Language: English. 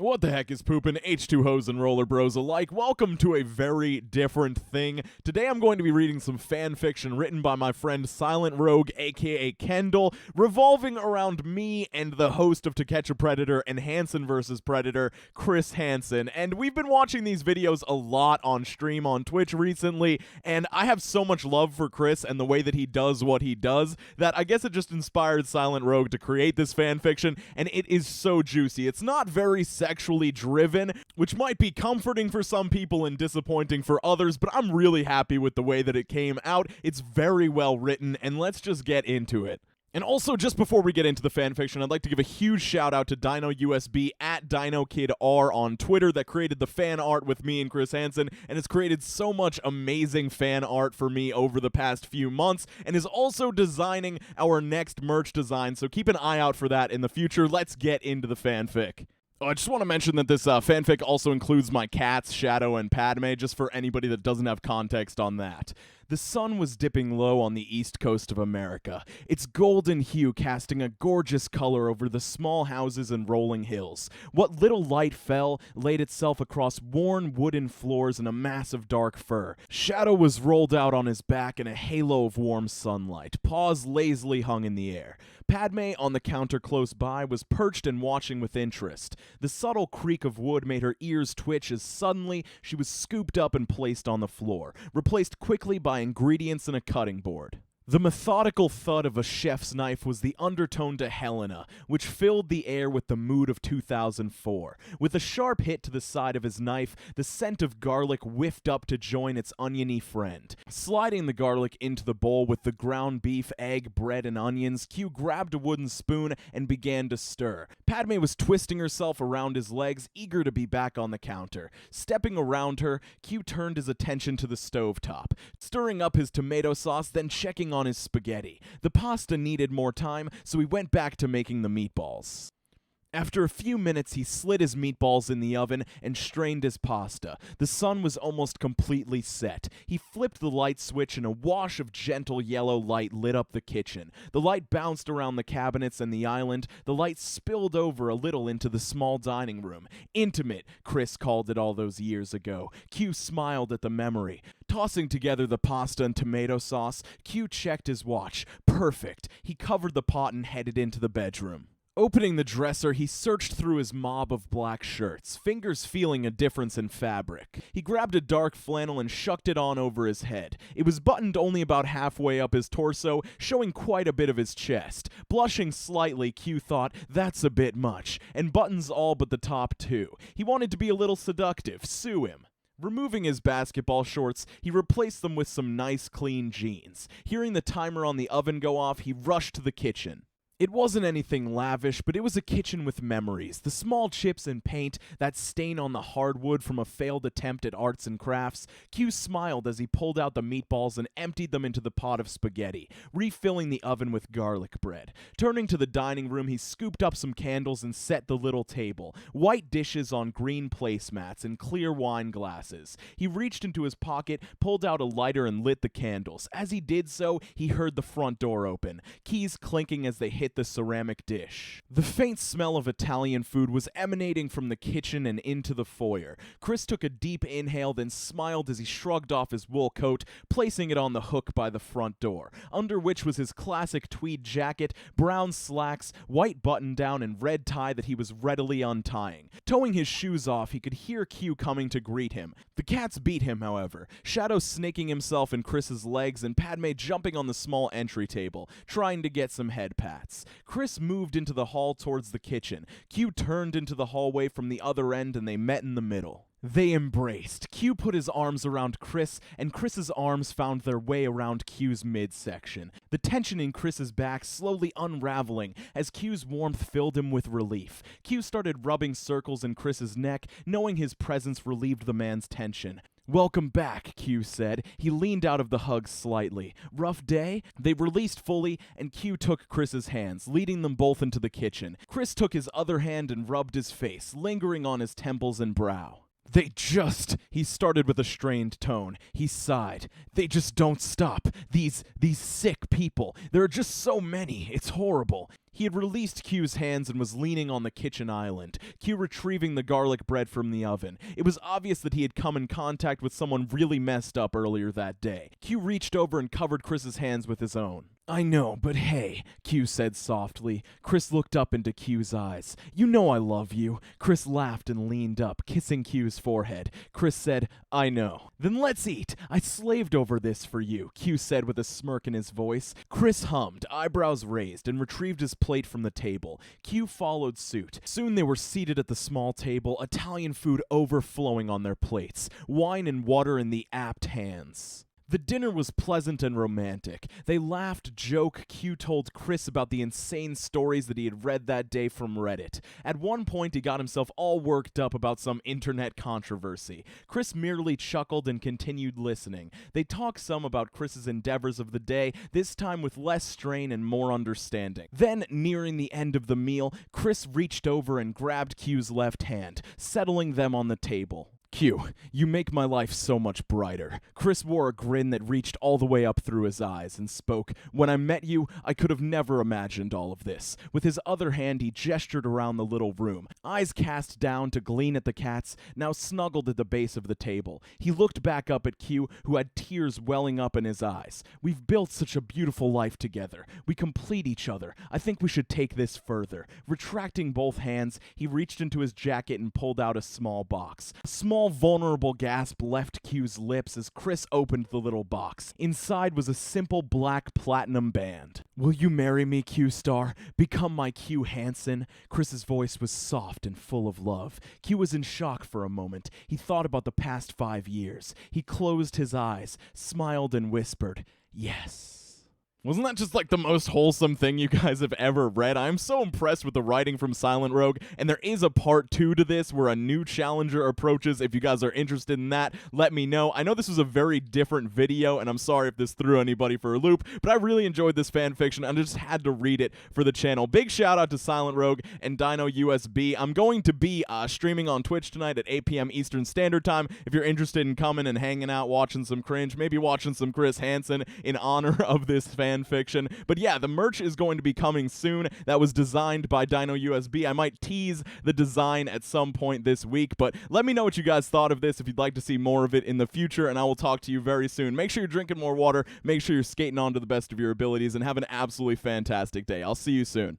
What the heck is poopin', H2 hoes and roller bros alike? Welcome to a very different thing. Today I'm going to be reading some fan fiction written by my friend SilentRogue, aka Kendall, revolving around me and the host of To Catch a Predator and Hansen vs. Predator, Chris Hansen. And we've been watching these videos a lot on stream on Twitch recently, and I have so much love for Chris and the way that he does what he does that I guess it just inspired SilentRogue to create this fan fiction, and it is so juicy. It's not very sexually driven, which might be comforting for some people and disappointing for others, but I'm really happy with the way that it came out. It's very well written, and let's just get into it. And also, just before we get into the fanfiction, I'd like to give a huge shout out to DinoUSB at DinoKidR on Twitter that created the fan art with me and Chris Hansen, and has created so much amazing fan art for me over the past few months, and is also designing our next merch design, so keep an eye out for that in the future. Let's get into the fanfic. Oh, I just want to mention that this fanfic also includes my cats, Shadow and Padme, just for anybody that doesn't have context on that. The sun was dipping low on the east coast of America, its golden hue casting a gorgeous color over the small houses and rolling hills. What little light fell laid itself across worn wooden floors and a mass of dark fur. Shadow was rolled out on his back in a halo of warm sunlight. Paws lazily hung in the air. Padme, on the counter close by, was perched and watching with interest. The subtle creak of wood made her ears twitch as suddenly she was scooped up and placed on the floor, replaced quickly by ingredients and a cutting board. The methodical thud of a chef's knife was the undertone to Helena, which filled the air with the mood of 2004. With a sharp hit to the side of his knife, the scent of garlic whiffed up to join its oniony friend. Sliding the garlic into the bowl with the ground beef, egg, bread, and onions, Q grabbed a wooden spoon and began to stir. Padme was twisting herself around his legs, eager to be back on the counter. Stepping around her, Q turned his attention to the stovetop, stirring up his tomato sauce, then checking on his spaghetti. The pasta needed more time, so he went back to making the meatballs. After a few minutes, he slid his meatballs in the oven and strained his pasta. The sun was almost completely set. He flipped the light switch and a wash of gentle yellow light lit up the kitchen. The light bounced around the cabinets and the island. The light spilled over a little into the small dining room. Intimate, Chris called it all those years ago. Q smiled at the memory. Tossing together the pasta and tomato sauce, Q checked his watch. Perfect. He covered the pot and headed into the bedroom. Opening the dresser, he searched through his mob of black shirts, fingers feeling a difference in fabric. He grabbed a dark flannel and shucked it on over his head. It was buttoned only about halfway up his torso, showing quite a bit of his chest. Blushing slightly, Q thought, that's a bit much, and buttons all but the top two. He wanted to be a little seductive, sue him. Removing his basketball shorts, he replaced them with some nice clean jeans. Hearing the timer on the oven go off, he rushed to the kitchen. It wasn't anything lavish, but it was a kitchen with memories. The small chips and paint, that stain on the hardwood from a failed attempt at arts and crafts. Q smiled as he pulled out the meatballs and emptied them into the pot of spaghetti, refilling the oven with garlic bread. Turning to the dining room, he scooped up some candles and set the little table. White dishes on green placemats and clear wine glasses. He reached into his pocket, pulled out a lighter and lit the candles. As he did so, he heard the front door open, keys clinking as they hit the ceramic dish. The faint smell of Italian food was emanating from the kitchen and into the foyer. Chris took a deep inhale, then smiled as he shrugged off his wool coat, placing it on the hook by the front door, under which was his classic tweed jacket, brown slacks, white button-down, and red tie that he was readily untying. Towing his shoes off, he could hear Q coming to greet him. The cats beat him, however, Shadow snaking himself in Chris's legs and Padme jumping on the small entry table, trying to get some head pats. Chris moved into the hall towards the kitchen. Q turned into the hallway from the other end and they met in the middle. They embraced. Q put his arms around Chris, and Chris's arms found their way around Q's midsection. The tension in Chris's back slowly unraveling as Q's warmth filled him with relief. Q started rubbing circles in Chris's neck, knowing his presence relieved the man's tension. "Welcome back," Q said. He leaned out of the hug slightly. "Rough day?" They released fully, and Q took Chris's hands, leading them both into the kitchen. Chris took his other hand and rubbed his face, lingering on his temples and brow. He started with a strained tone. He sighed. They just don't stop. These sick people. There are just so many. It's horrible. He had released Q's hands and was leaning on the kitchen island, Q retrieving the garlic bread from the oven. It was obvious that he had come in contact with someone really messed up earlier that day. Q reached over and covered Chris's hands with his own. I know, but hey, Q said softly. Chris looked up into Q's eyes. You know I love you. Chris laughed and leaned up, kissing Q's forehead. Chris said, I know. Then let's eat. I slaved over this for you, Q said with a smirk in his voice. Chris hummed, eyebrows raised, and retrieved his plate from the table. Q followed suit. Soon they were seated at the small table, Italian food overflowing on their plates, wine and water in the apt hands. The dinner was pleasant and romantic. They laughed, joked. Q told Chris about the insane stories that he had read that day from Reddit. At one point, he got himself all worked up about some internet controversy. Chris merely chuckled and continued listening. They talked some about Chris's endeavors of the day, this time with less strain and more understanding. Then, nearing the end of the meal, Chris reached over and grabbed Q's left hand, settling them on the table. Q, you make my life so much brighter. Chris wore a grin that reached all the way up through his eyes and spoke. When I met you, I could have never imagined all of this. With his other hand, he gestured around the little room, eyes cast down to glean at the cats, now snuggled at the base of the table. He looked back up at Q, who had tears welling up in his eyes. We've built such a beautiful life together. We complete each other. I think we should take this further. Retracting both hands, he reached into his jacket and pulled out a small box. A small vulnerable gasp left Q's lips as Chris opened the little box. Inside was a simple black platinum band. Will you marry me, Cuestar? Become my Q Hansen? Chris's voice was soft and full of love. Q was in shock for a moment. He thought about the past 5 years. He closed his eyes, smiled, and whispered, yes. Wasn't that just like the most wholesome thing you guys have ever read? I'm so impressed with the writing from SilentRogue, and there is a part 2 to this where a new challenger approaches. If you guys are interested in that, let me know. I know this was a very different video, and I'm sorry if this threw anybody for a loop, but I really enjoyed this fan fiction, and I just had to read it for the channel. Big shout out to SilentRogue and DinoUSB. I'm going to be streaming on Twitch tonight at 8 p.m. Eastern Standard Time. If you're interested in coming and hanging out, watching some cringe, maybe watching some Chris Hansen in honor of this fan fiction. But yeah, the merch is going to be coming soon. That was designed by DinoUSB. I might tease the design at some point this week, but let me know what you guys thought of this if you'd like to see more of it in the future, and I will talk to you very soon. Make sure you're drinking more water, make sure you're skating on to the best of your abilities, and have an absolutely fantastic day. I'll see you soon.